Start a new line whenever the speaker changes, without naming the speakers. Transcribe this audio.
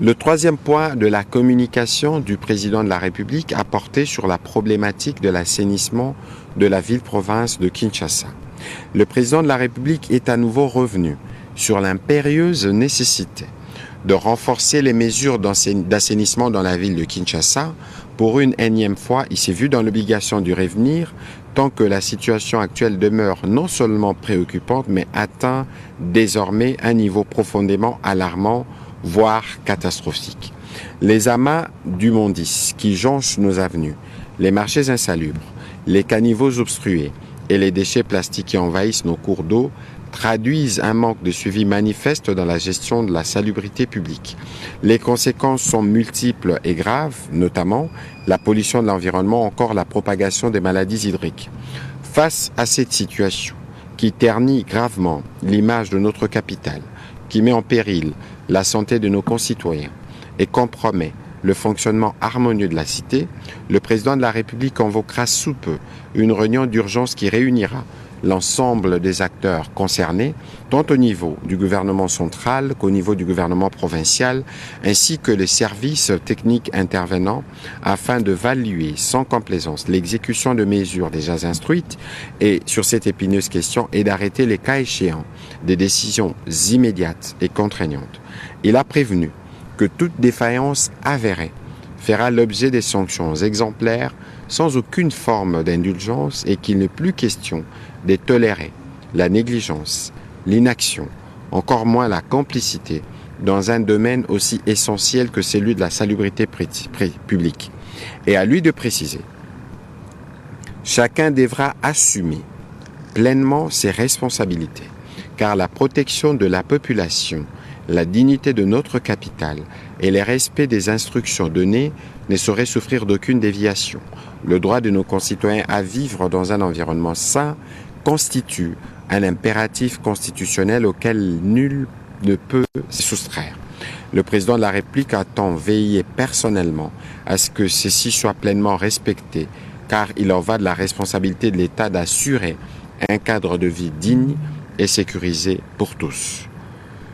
Le troisième point de la communication du président de la République a porté sur la problématique de l'assainissement de la ville-province de Kinshasa. Le président de la République est à nouveau revenu sur l'impérieuse nécessité de renforcer les mesures d'assainissement dans la ville de Kinshasa. Pour une énième fois, il s'est vu dans l'obligation d'y revenir tant que la situation actuelle demeure non seulement préoccupante, mais atteint désormais un niveau profondément alarmant, voire catastrophique. Les amas d'immondices qui jonchent nos avenues, les marchés insalubres, les caniveaux obstrués et les déchets plastiques qui envahissent nos cours d'eau traduisent un manque de suivi manifeste dans la gestion de la salubrité publique. Les conséquences sont multiples et graves, notamment la pollution de l'environnement, encore la propagation des maladies hydriques. Face à cette situation qui ternit gravement l'image de notre capitale, qui met en péril la santé de nos concitoyens et compromet le fonctionnement harmonieux de la cité, le président de la République convoquera sous peu une réunion d'urgence qui réunira l'ensemble des acteurs concernés, tant au niveau du gouvernement central qu'au niveau du gouvernement provincial, ainsi que les services techniques intervenants, afin de valuer sans complaisance l'exécution de mesures déjà instruites et sur cette épineuse question et d'arrêter les cas échéants des décisions immédiates et contraignantes. Il a prévenu que toute défaillance avérée fera l'objet des sanctions exemplaires sans aucune forme d'indulgence et qu'il n'est plus question de tolérer la négligence, l'inaction, encore moins la complicité dans un domaine aussi essentiel que celui de la salubrité publique. Et à lui de préciser, chacun devra assumer pleinement ses responsabilités, car la protection de la population, la dignité de notre capitale et le respect des instructions données ne sauraient souffrir d'aucune déviation. Le droit de nos concitoyens à vivre dans un environnement sain constitue un impératif constitutionnel auquel nul ne peut se soustraire. Le président de la République entend veiller personnellement à ce que ceci soit pleinement respecté, car il en va de la responsabilité de l'État d'assurer un cadre de vie digne et sécurisé pour tous.